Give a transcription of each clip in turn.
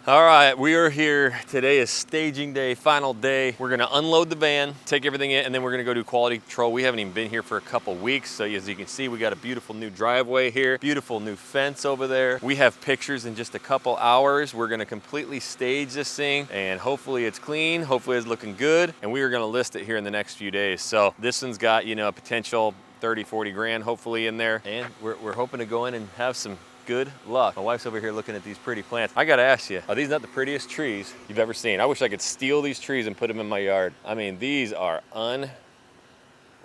All right, we are here. Today is staging day, final day. We're gonna unload the van, take everything in, and then we're gonna go do quality control. We haven't even been here for a couple weeks, so as you can see, we got a beautiful new driveway here, beautiful new fence over there. We have pictures in just a couple hours. We're gonna completely stage this thing, and hopefully it's clean, hopefully it's looking good, and we are gonna list it here in the next few days. So this one's got, a potential 30, 40 grand hopefully in there, and we're hoping to go in and have some good luck. My wife's over here looking at these pretty plants. I gotta ask you, are these not the prettiest trees you've ever seen? I wish I could steal these trees and put them in my yard. I mean, these are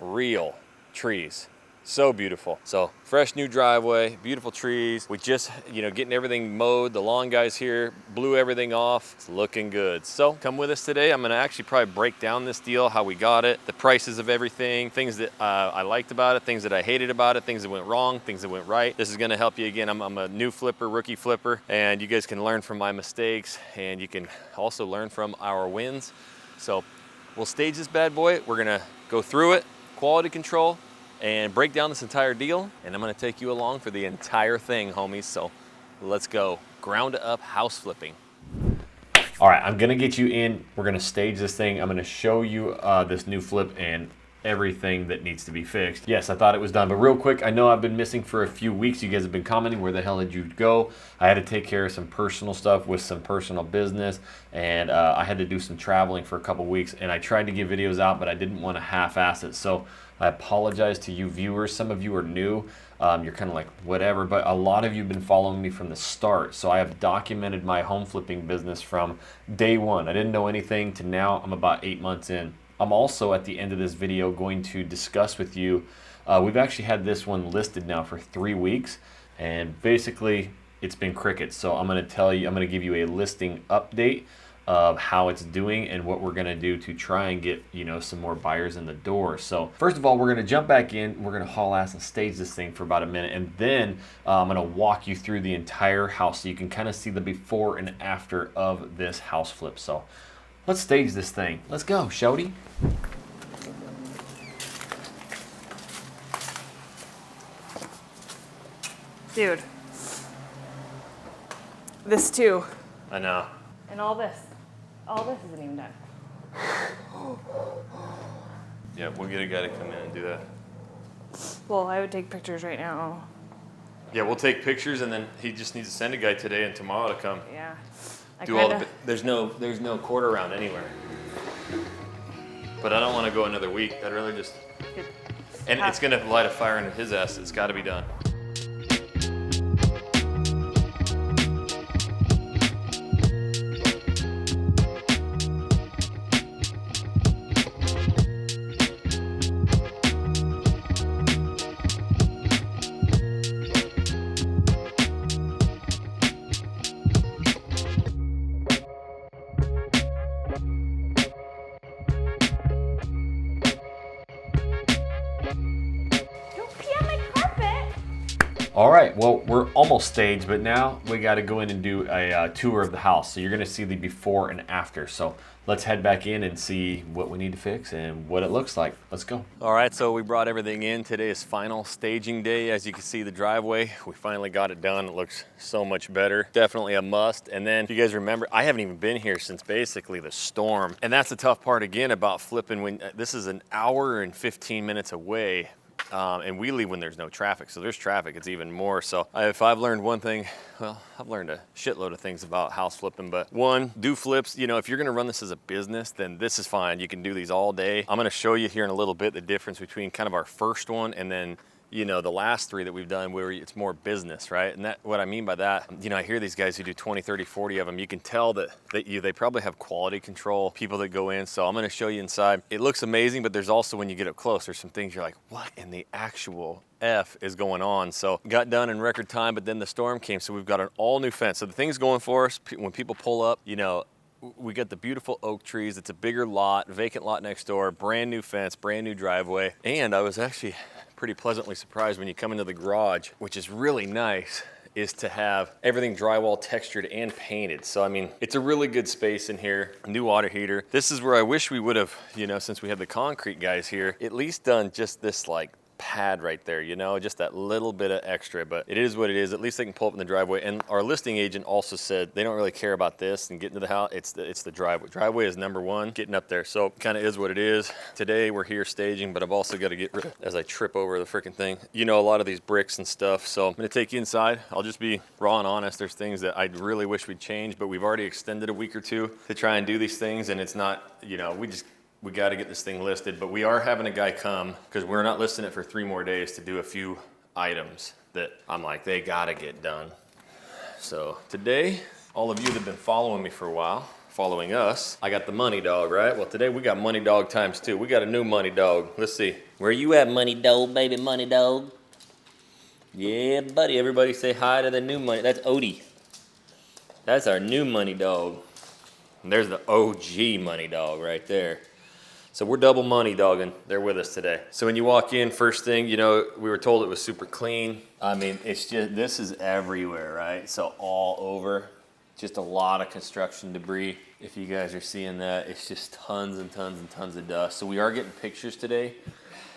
unreal trees. So beautiful. So fresh new driveway, beautiful trees. We just, getting everything mowed. The lawn guys here blew everything off. It's looking good. So come with us today. I'm gonna actually probably break down this deal, how we got it, the prices of everything, things that I liked about it, things that I hated about it, things that went wrong, things that went right. This is gonna help you again. I'm a new flipper, rookie flipper, and you guys can learn from my mistakes, and you can also learn from our wins. So we'll stage this bad boy. We're gonna go through it, quality control, and break down this entire deal, and I'm gonna take you along for the entire thing, homies. So let's go. Ground up house flipping. All right, I'm gonna get you in. We're gonna stage this thing. I'm gonna show you this new flip and everything that needs to be fixed. Yes, I thought it was done, but real quick, I know I've been missing for a few weeks. You guys have been commenting, where the hell did you go? I had to take care of some personal stuff with some personal business, and I had to do some traveling for a couple weeks, and I tried to get videos out, but I didn't want to half-ass it. So I apologize to you viewers. Some of you are new. You're kind of like, whatever, but a lot of you have been following me from the start. So I have documented my home flipping business from day one. I didn't know anything to now. I'm about 8 months in. I'm also, at the end of this video, going to discuss with you, we've actually had this one listed now for 3 weeks, and basically it's been crickets. So I'm going to give you a listing update of how it's doing and what we're going to do to try and get, some more buyers in the door. So first of all, we're going to jump back in. We're going to haul ass and stage this thing for about a minute, and then I'm going to walk you through the entire house so you can kind of see the before and after of this house flip. So let's stage this thing. Let's go, shouty. Dude, this too. I know. And all this isn't even done. Yeah, we'll get a guy to come in and do that. Well, I would take pictures right now. Yeah, we'll take pictures, and then he just needs to send a guy today and tomorrow to come Yeah. do all the. There's no quarter round anywhere. But I don't want to go another week. I'd rather just. And it's gonna light a fire into his ass. It's got to be done. All right, well, we're almost staged, but now we got to go in and do a tour of the house. So you're going to see the before and after. So let's head back in and see what we need to fix and what it looks like. Let's go. All right, so we brought everything in. Today is final staging day. As you can see, the driveway, we finally got it done. It looks so much better. Definitely a must. And then if you guys remember, I haven't even been here since basically the storm. And that's the tough part again about flipping. When this is an hour and 15 minutes away. And we leave when there's no traffic. So there's traffic, it's even more. So if I've learned one thing, well, I've learned a shitload of things about house flipping, but one, do flips. If you're gonna run this as a business, then this is fine. You can do these all day. I'm gonna show you here in a little bit the difference between kind of our first one and then the last 3 that we've done where it's more business, right? And that, what I mean by that, I hear these guys who do 20, 30, 40 of them. You can tell that they probably have quality control, people that go in. So I'm gonna show you inside. It looks amazing, but there's also, when you get up close, there's some things you're like, what in the actual F is going on? So got done in record time, but then the storm came. So we've got an all new fence. So the thing's going for us. When people pull up, we got the beautiful oak trees. It's a bigger lot, vacant lot next door, brand new fence, brand new driveway. And I was actually pretty pleasantly surprised when you come into the garage, which is really nice, is to have everything drywall textured and painted. So, I mean, it's a really good space in here. New water heater. This is where I wish we would have, since we have the concrete guys here, at least done just this like pad right there, you know, just that little bit of extra, but it is what it is. At least they can pull up in the driveway. And our listing agent also said they don't really care about this and getting to the house. It's the driveway. Driveway is number one, getting up there. So kind of is what it is. Today we're here staging, but I've also got to get rid of, as I trip over the freaking thing, you know, a lot of these bricks and stuff. So I'm going to take you inside. I'll just be raw and honest. There's things that I really wish we'd change, but we've already extended a week or two to try and do these things. And it's not, you know, we got to get this thing listed, but we are having a guy come because we're not listing it for 3 more days to do a few items that I'm like, they got to get done. So today, all of you that have been following me for a while, following us, I got the money dog, right? Well, today we got money dog times 2. We got a new money dog. Let's see. Where you at, money dog, baby, money dog? Yeah, buddy. Everybody say hi to the new money. That's Odie. That's our new money dog. And there's the OG money dog right there. So we're double money dogging. They're with us today. So when you walk in, first thing, you know, we were told it was super clean. I mean, it's just, this is everywhere, right? So all over, just a lot of construction debris. If you guys are seeing that, it's just tons and tons and tons of dust. So we are getting pictures today.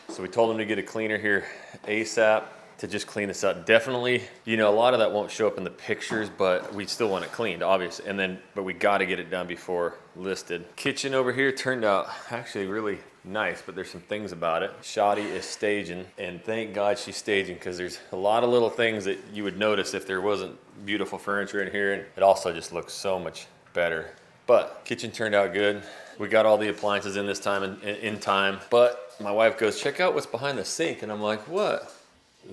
So we told them to get a cleaner here ASAP to just clean this up. Definitely, you know, a lot of that won't show up in the pictures, but we still want it cleaned, obviously. And then, but we got to get it done before listed. Kitchen over here turned out actually really nice, but there's some things about it. Shoddy is staging, and thank God she's staging, because there's a lot of little things that you would notice if there wasn't beautiful furniture in here, and it also just looks so much better. But kitchen turned out good. We got all the appliances in this time and in time. But my wife goes, check out what's behind the sink, and I'm like, what?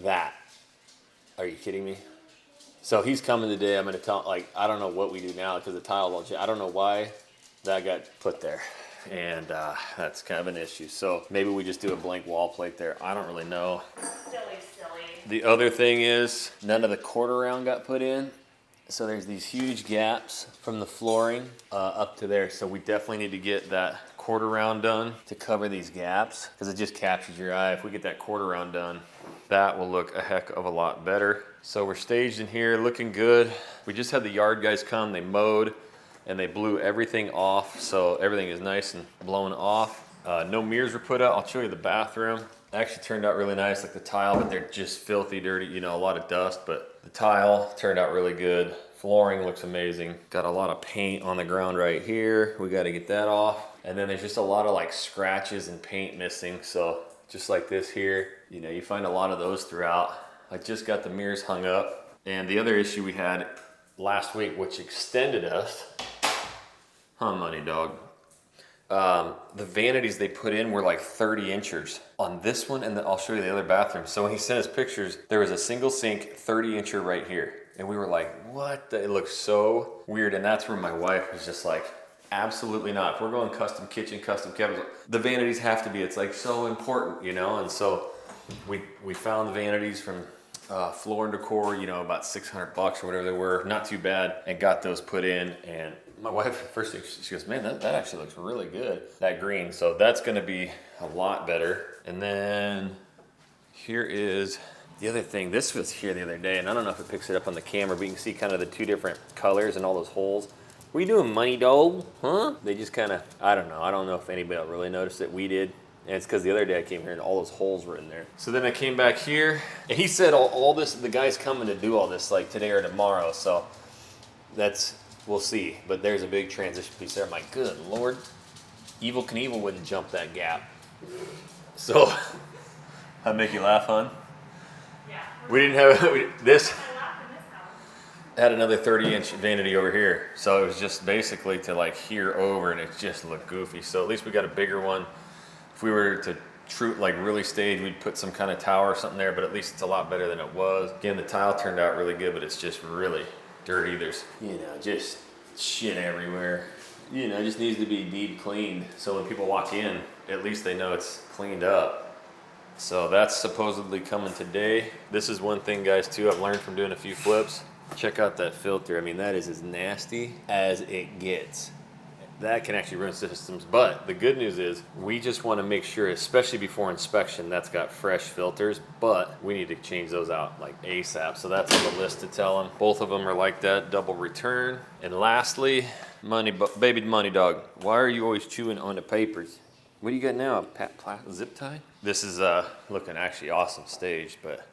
That. Are you kidding me? So he's coming today. I'm going to tell, like, I don't know what we do now because the tile won't change. I don't know why that got put there. And that's kind of an issue. So maybe we just do a blank wall plate there. I don't really know. Silly. The other thing is none of the quarter round got put in. So there's these huge gaps from the flooring up to there. So we definitely need to get that quarter round done to cover these gaps because it just captures your eye. If we get that quarter round done, that will look a heck of a lot better. So we're staged in here, looking good. We just had the yard guys come, they mowed, and they blew everything off. So everything is nice and blown off. No mirrors were put out. I'll show you the bathroom. Actually turned out really nice, like the tile, but they're just filthy dirty, you know, a lot of dust, but the tile turned out really good. Flooring looks amazing. Got a lot of paint on the ground right here. We got to get that off. And then there's just a lot of like scratches and paint missing. So just like this here, you know, you find a lot of those throughout. I just got the mirrors hung up. And the other issue we had last week, which extended us, money dog. The vanities they put in were like 30 inchers on this one, and then I'll show you the other bathroom. So when he sent us pictures, there was a single sink 30 incher right here. And we were like, what? It looks so weird. And that's where my wife was just like, absolutely not. If we're going custom kitchen, custom cabinets, the vanities have to be, it's like so important, you know? And so we found the vanities from Floor and Decor, you know, about $600 or whatever they were, not too bad, and got those put in. And my wife, first thing, she goes, man, that actually looks really good, that green. So that's gonna be a lot better. And then here is the other thing. This was here the other day, and I don't know if it picks it up on the camera, but you can see kind of the 2 different colors and all those holes. What are you doing, money dog? Huh? They just kind of, I don't know if anybody really noticed it. We did. And it's because the other day I came here and all those holes were in there. So then I came back here, and he said all this, the guy's coming to do all this like today or tomorrow. So that's, we'll see. But there's a big transition piece there. I'm like, good Lord, Evil Knievel wouldn't jump that gap. So, I make you laugh, hon? Yeah. We didn't have this. Had another 30-inch vanity over here. So it was just basically to like here over, and it just looked goofy. So at least we got a bigger one. If we were to like really stage, we'd put some kind of tower or something there, but at least it's a lot better than it was. Again, the tile turned out really good, but it's just really dirty. There's, you know, just shit everywhere. You know, it just needs to be deep cleaned. So when people walk in, at least they know it's cleaned up. So that's supposedly coming today. This is one thing, guys, too, I've learned from doing a few flips. Check out that filter. I mean, that is as nasty as it gets. That can actually ruin systems, but the good news is we just want to make sure, especially before inspection, that's got fresh filters, but we need to change those out like ASAP. So that's on the list to tell them. Both of them are like that, double return. And lastly, baby money dog, why are you always chewing on the papers? What do you got now? A zip tie? This is looking actually awesome staged, but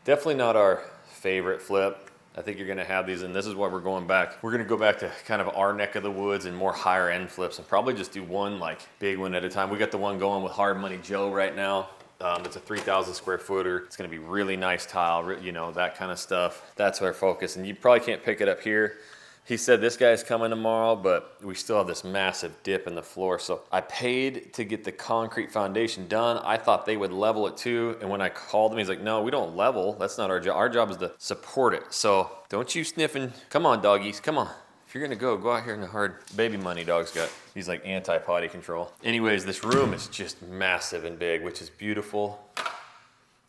definitely not our favorite flip. I think you're gonna have these, and this is why we're going back. We're gonna go back to kind of our neck of the woods and more higher end flips and probably just do one like big one at a time. We got the one going with Hard Money Joe right now. It's a 3,000 square footer. It's gonna be really nice tile, you know, that kind of stuff. That's our focus, and you probably can't pick it up here. He said this guy's coming tomorrow, but we still have this massive dip in the floor. So I paid to get the concrete foundation done. I thought they would level it too. And when I called him, he's like, no, we don't level. That's not our job. Our job is to support it. So don't you sniffing. Come on, doggies, come on. If you're gonna go out here in the hard baby money dog's got. He's like anti-potty control. Anyways, this room is just massive and big, which is beautiful.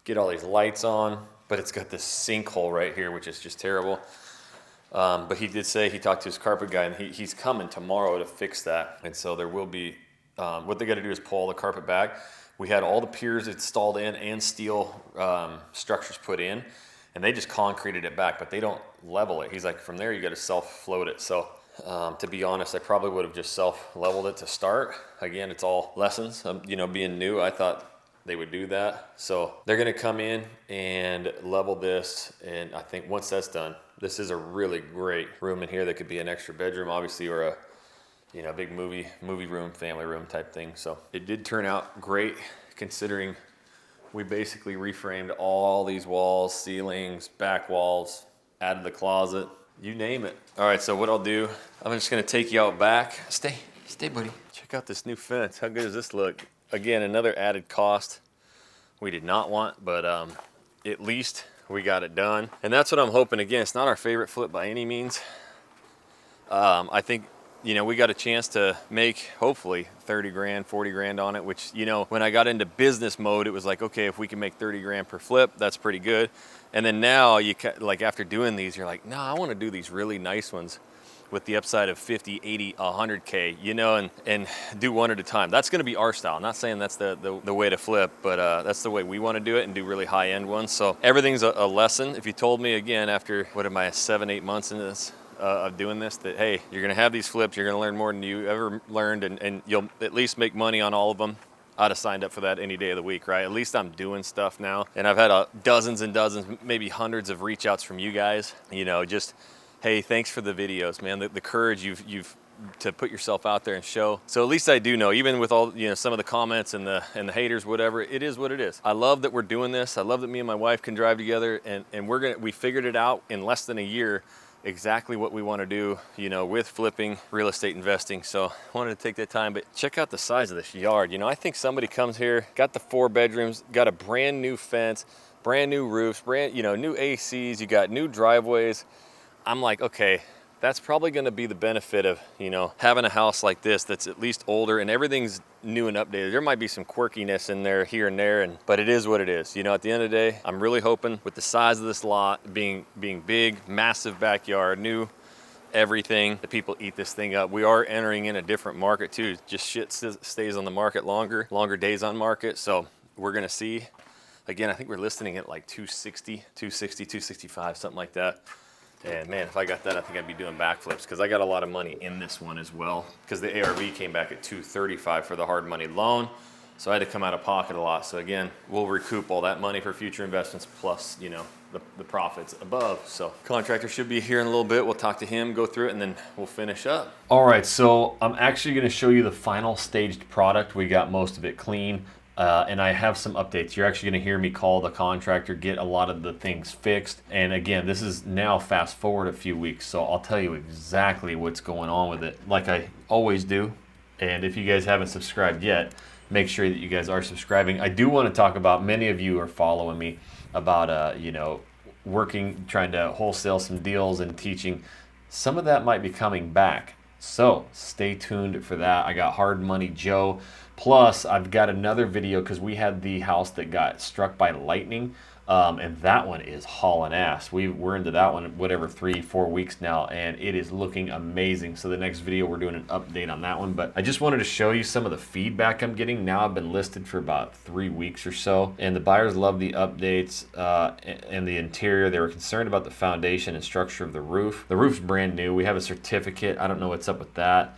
Get all these lights on, but it's got this sinkhole right here, which is just terrible. But he did say he talked to his carpet guy, and he's coming tomorrow to fix that. And so there will be, what they got to do is pull all the carpet back. We had all the piers installed in and steel structures put in, and they just concreted it back, but they don't level it. He's like, from there you got to self-float it. So to be honest, I probably would have just self-leveled it to start. Again, it's all lessons. You know, being new, I thought they would do that. So they're going to come in and level this, and I think once that's done, this is a really great room in here that could be an extra bedroom, obviously, or a, you know, big movie room, family room type thing. So it did turn out great, considering we basically reframed all these walls, ceilings, back walls, added the closet, you name it. All right, so what I'll do, I'm just gonna take you out back. Stay, buddy. Check out this new fence. How good does this look? Again, another added cost we did not want, but at least we got it done. And that's what I'm hoping. Again, it's not our favorite flip by any means. I think, you know, we got a chance to make hopefully 30 grand, 40 grand on it, which, you know, when I got into business mode, it was like, okay, if we can make 30 grand per flip, that's pretty good. And then now you like, after doing these, you're like, no, I want to do these really nice ones with the upside of 50, 80, 100K, you know, and do one at a time. That's gonna be our style. I'm not saying that's the way to flip, but that's the way we wanna do it, and do really high-end ones. So everything's a lesson. If you told me, again, after, what am I, 7, 8 months into this, of doing this, that, hey, you're gonna have these flips, you're gonna learn more than you ever learned, and you'll at least make money on all of them, I'd have signed up for that any day of the week, right? At least I'm doing stuff now. And I've had dozens and dozens, maybe hundreds of reach outs from you guys, you know, just, hey, thanks for the videos, man. The courage you've to put yourself out there and show. So at least I do know, even with all, you know, some of the comments and the haters, whatever, it is what it is. I love that we're doing this. I love that me and my wife can drive together, and we figured it out in less than a year, exactly what we want to do, you know, with flipping, real estate investing. So I wanted to take that time, but check out the size of this yard. You know, I think somebody comes here, got the 4 bedrooms, got a brand new fence, brand new roofs, you know, new ACs, you got new driveways. I'm like, okay, that's probably gonna be the benefit of, you know, having a house like this that's at least older and everything's new and updated. There might be some quirkiness in there here and there, but it is what it is. You know, at the end of the day, I'm really hoping with the size of this lot being big, massive backyard, new everything, that people eat this thing up. We are entering in a different market too. Just shit stays on the market longer days on market. So we're gonna see. Again, I think we're listing at like 260, 265, something like that. And man, if I got that, I think I'd be doing backflips, because I got a lot of money in this one as well, because the ARV came back at 235 for the hard money loan. So I had to come out of pocket a lot. So again, we'll recoup all that money for future investments, plus, you know, the profits above. So contractor should be here in a little bit. We'll talk to him, go through it, and then we'll finish up. All right, so I'm actually gonna show you the final staged product. We got most of it clean. And I have some updates. You're actually gonna hear me call the contractor, get a lot of the things fixed. And again, this is now fast forward a few weeks, so I'll tell you exactly what's going on with it, like I always do. And if you guys haven't subscribed yet, make sure that you guys are subscribing. I do wanna talk about, many of you are following me about, you know, trying to wholesale some deals and teaching. Some of that might be coming back. So stay tuned for that. I got Hard Money Joe. Plus, I've got another video, because we had the house that got struck by lightning, and that one is hauling ass. We're into that one, whatever, 3-4 weeks now, and it is looking amazing. So the next video, we're doing an update on that one. But I just wanted to show you some of the feedback I'm getting. Now I've been listed for about 3 weeks or so, and the buyers love the updates and the interior. They were concerned about the foundation and structure of the roof. The roof's brand new. We have a certificate. I don't know what's up with that.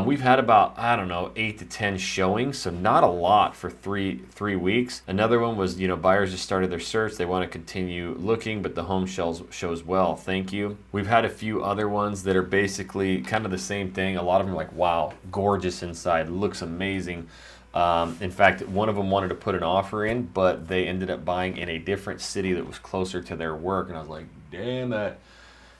We've had about, I don't know, 8 to 10 showings, so not a lot for three weeks. Another one was, buyers just started their search. They want to continue looking, but the home shows well. Thank you. We've had a few other ones that are basically kind of the same thing. A lot of them are like, wow, gorgeous inside, looks amazing. In fact, one of them wanted to put an offer in, but they ended up buying in a different city that was closer to their work, and I was like, damn that.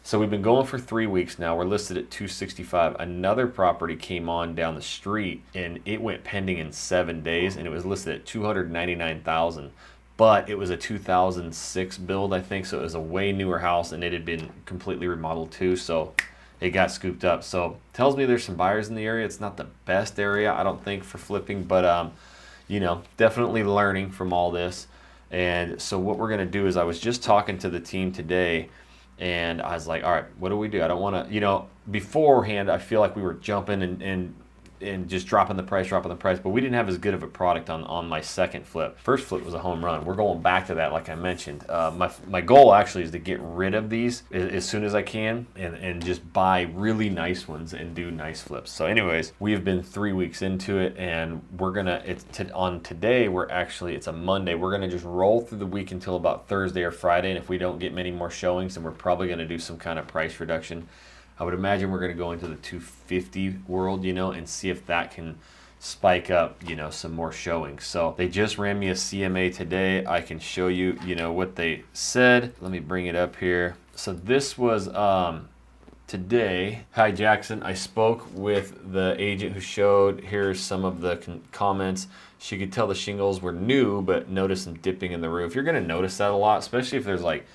So we've been going for 3 weeks now. We're listed at 265. Another property came on down the street and it went pending in 7 days, and it was listed at 299,000. But it was a 2006 build, I think, so it was a way newer house, and it had been completely remodeled too, so it got scooped up. So tells me there's some buyers in the area. It's not the best area, I don't think, for flipping, but definitely learning from all this. And so what we're gonna do is, I was just talking to the team today, and I was like, all right, what do we do? I don't want to, beforehand, I feel like we were jumping and just dropping the price, but we didn't have as good of a product on my second flip. First flip was a home run. We're going back to that, like I mentioned. My goal actually is to get rid of these as soon as I can and just buy really nice ones and do nice flips. So anyways, we have been 3 weeks into it, and we're gonna, on today, it's a Monday. We're gonna just roll through the week until about Thursday or Friday, and if we don't get many more showings, then we're probably gonna do some kind of price reduction. I would imagine we're going to go into the 250 world, and see if that can spike up, some more showings. So they just ran me a CMA today. I can show you, what they said. Let me bring it up here. So this was today. Hi, Jackson. I spoke with the agent who showed. Here's some of the comments. She could tell the shingles were new, but noticed some dipping in the roof. You're going to notice that a lot, especially if there's like,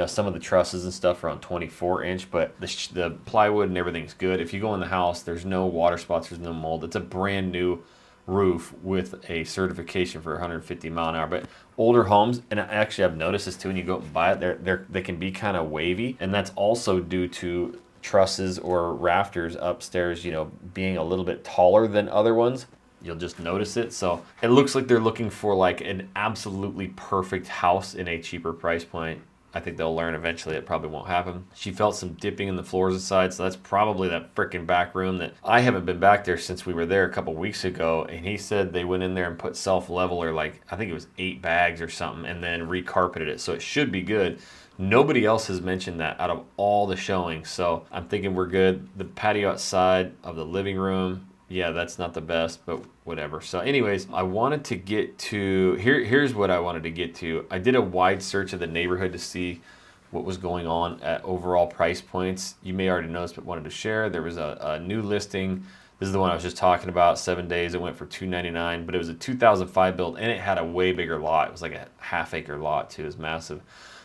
some of the trusses and stuff are on 24-inch, but the plywood and everything's good. If you go in the house, there's no water spots, there's no mold. It's a brand new roof with a certification for 150 mile an hour. But older homes, and actually I've noticed this too, when you go and buy it, they can be kind of wavy, and that's also due to trusses or rafters upstairs, being a little bit taller than other ones. You'll just notice it. So it looks like they're looking for like an absolutely perfect house in a cheaper price point. I think they'll learn eventually it probably won't happen. She felt some dipping in the floors inside, so that's probably that freaking back room that I haven't been back there since we were there a couple weeks ago, and he said they went in there and put self-leveler, like I think it was 8 bags or something, and then recarpeted it, so it should be good. Nobody else has mentioned that out of all the showings, so I'm thinking we're good. The patio outside of the living room, yeah, that's not the best, but whatever. So anyways, I wanted to get to, here's what I wanted to get to. I did a wide search of the neighborhood to see what was going on at overall price points. You may already notice, but wanted to share. There was a new listing. This is the one I was just talking about, 7 days. It went for $299, but it was a 2005 build, and it had a way bigger lot. It was like a half-acre lot, too. It was massive.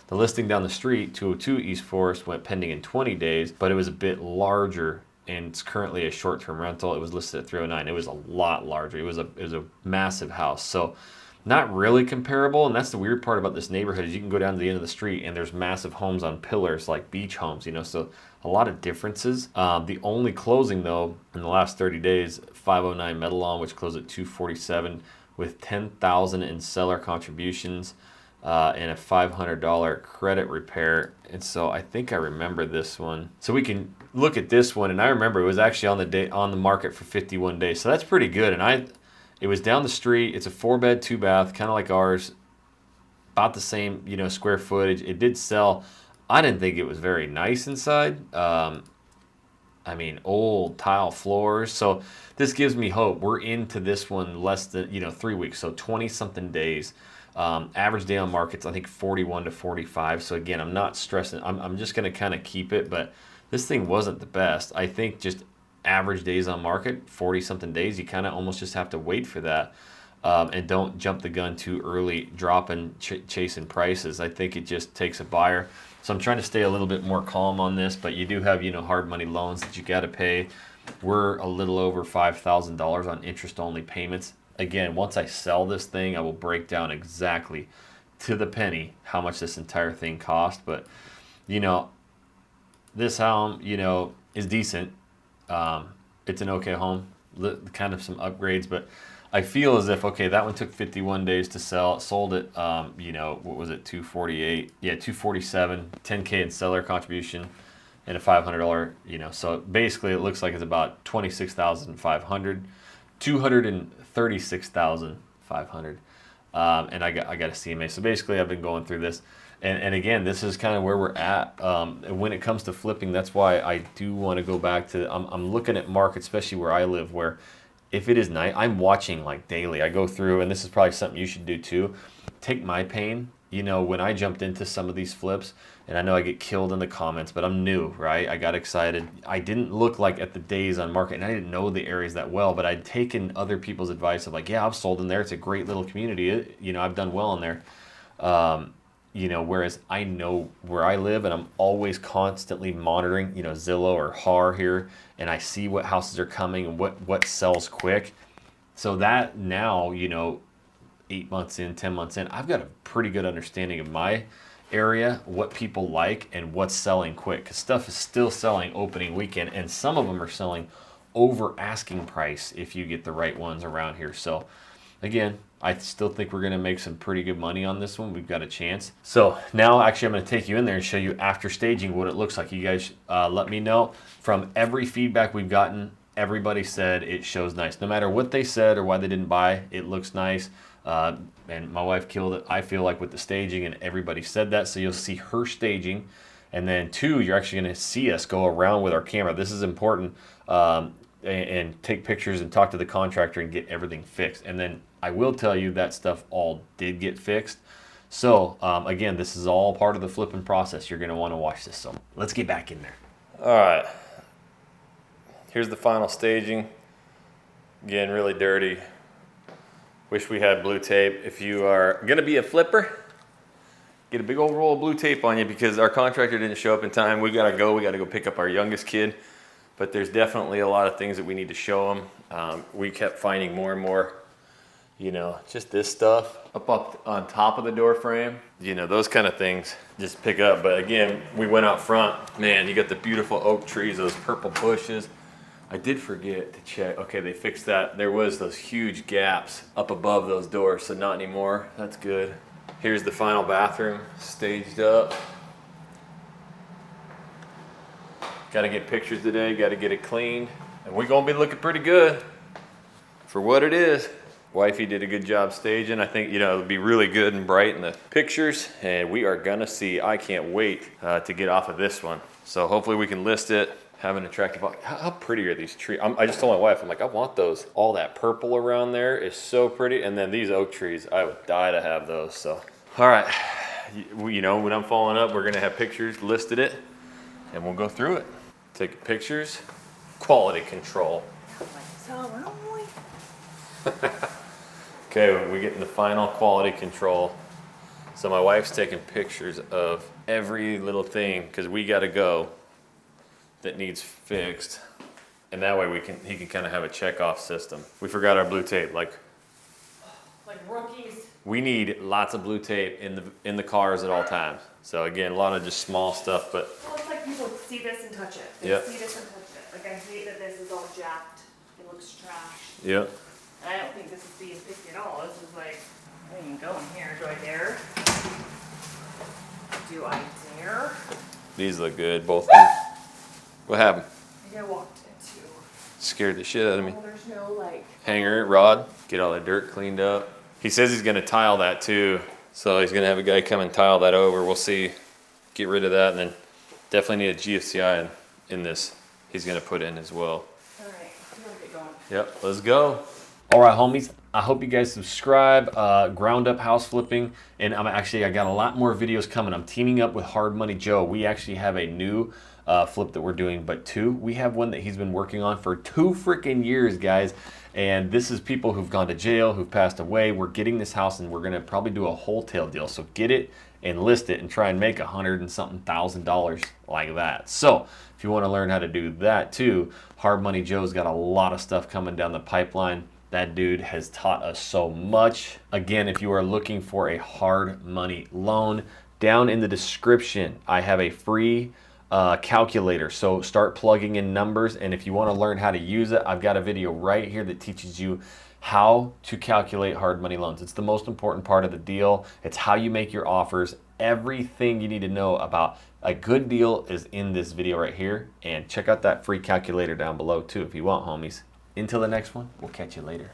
The listing down the street, 202 East Forest, went pending in 20 days, but it was a bit larger, and it's currently a short-term rental. It was listed at 309. It was a lot larger. It was a massive house. So not really comparable, and that's the weird part about this neighborhood is you can go down to the end of the street and there's massive homes on pillars like beach homes, so a lot of differences. The only closing though in the last 30 days, 509 Metalon, which closed at 247 with 10,000 in seller contributions. And a $500 credit repair. And so I think I remember this one. So we can look at this one, and I remember it was actually on the market for 51 days. So that's pretty good. And it was down the street. It's a 4-bed, 2-bath, kind of like ours. About the same, square footage. It did sell. I didn't think it was very nice inside. Old tile floors. So this gives me hope. We're into this one less than, 3 weeks. So 20-something days. Average day on markets, I think 41 to 45. So again, I'm not stressing. I'm just going to kind of keep it, but this thing wasn't the best. I think just average days on market, 40-something days, you kind of almost just have to wait for that. And don't jump the gun too early, dropping, chasing prices. I think it just takes a buyer. So I'm trying to stay a little bit more calm on this, but you do have, hard money loans that you got to pay. We're a little over $5,000 on interest-only payments. Again, once I sell this thing, I will break down exactly to the penny how much this entire thing cost. But, this home, is decent. It's an okay home, kind of some upgrades. But I feel as if, okay, that one took 51 days to sell. Sold it, what was it, 248? Yeah, 247, 10K in seller contribution. and a $500, so basically it looks like it's about 26,500, 236,500. And I got a CMA. So basically I've been going through this. And again, this is kind of where we're at. When it comes to flipping, that's why I do want to go back to, I'm looking at markets, especially where I live, where if it is night, I'm watching like daily. I go through, and this is probably something you should do too. Take my pain. When I jumped into some of these flips, and I know I get killed in the comments, but I'm new, right? I got excited. I didn't look like at the days on market, and I didn't know the areas that well, but I'd taken other people's advice of like, yeah, I've sold in there. It's a great little community. I've done well in there. Whereas I know where I live, and I'm always constantly monitoring, Zillow or HAR here, and I see what houses are coming and what sells quick. So that now, 8 months in, 10 months in, I've got a pretty good understanding of my area, what people like, and what's selling quick. Because stuff is still selling opening weekend, and some of them are selling over asking price if you get the right ones around here. So again, I still think we're going to make some pretty good money on this one. We've got a chance. So now actually I'm going to take you in there and show you after staging what it looks like. You guys let me know. From every feedback we've gotten, everybody said it shows nice. No matter what they said or why they didn't buy, it looks nice. And my wife killed it, I feel like, with the staging, and everybody said that. So you'll see her staging. And then 2, you're actually going to see us go around with our camera. This is important. And take pictures and talk to the contractor and get everything fixed. And then I will tell you that stuff all did get fixed. So again, this is all part of the flipping process. You're going to want to watch this. So let's get back in there. All right. Here's the final staging. Again, really dirty. Wish we had blue tape. If you are going to be a flipper, get a big old roll of blue tape on you, because our contractor didn't show up in time. We got to go pick up our youngest kid. But there's definitely a lot of things that we need to show them. We kept finding more and more, just this stuff up on top of the door frame. Those kind of things just pick up. But again, we went out front. Man, you got the beautiful oak trees, those purple bushes. I did forget to check. Okay, they fixed that. There was those huge gaps up above those doors, so not anymore. That's good. Here's the final bathroom, staged up. Got to get pictures today, got to get it cleaned. And we're going to be looking pretty good for what it is. Wifey did a good job staging. I think, it'll be really good and bright in the pictures. And we are going to see, I can't wait to get off of this one. So hopefully we can list it, have an attractive, how pretty are these trees? I just told my wife, I'm like, I want those. All that purple around there is so pretty. And then these oak trees, I would die to have those. So, all right. When I'm following up, we're going to have pictures, listed it, and we'll go through it. Take pictures, quality control. Okay, we're getting the final quality control. So my wife's taking pictures of every little thing, because we got to go, that needs fixed. And that way he can kind of have a check-off system. We forgot our blue tape, like rookies. We need lots of blue tape in the cars at all times. So again, a lot of just small stuff, but Well, it's like people see this and touch it. They Yep. see this and touch it. Like, I hate that this is all jacked. It looks trash. Yep. And I don't think this is being picked at all. This is like, I don't even go in here. Do I dare? Do I dare? These look good, both of them. What happened? I think I walked into. Scared the shit out of me. Oh, there's no like. Hanger, rod, get all the dirt cleaned up. He says he's gonna tile that too. So he's gonna have a guy come and tile that over. We'll see, get rid of that, and then definitely need a GFCI in this. He's gonna put in as well. All right, we gotta get going. Yep, let's go. All right, homies. I hope you guys subscribe. Ground up house flipping, and I got a lot more videos coming. I'm teaming up with Hard Money Joe. We actually have a new flip that we're doing, but two. We have one that he's been working on for 2 freaking years, guys. And this is people who've gone to jail, who've passed away. We're getting this house, and we're gonna probably do a wholesale deal. So get it and list it and try and make $100 and something thousand like that. So if you want to learn how to do that too, Hard Money Joe's got a lot of stuff coming down the pipeline. That dude has taught us so much. Again, if you are looking for a hard money loan, down in the description, I have a free calculator. So start plugging in numbers, and if you want to learn how to use it, I've got a video right here that teaches you how to calculate hard money loans. It's the most important part of the deal. It's how you make your offers. Everything you need to know about a good deal is in this video right here. And check out that free calculator down below too if you want, homies. Until the next one, we'll catch you later.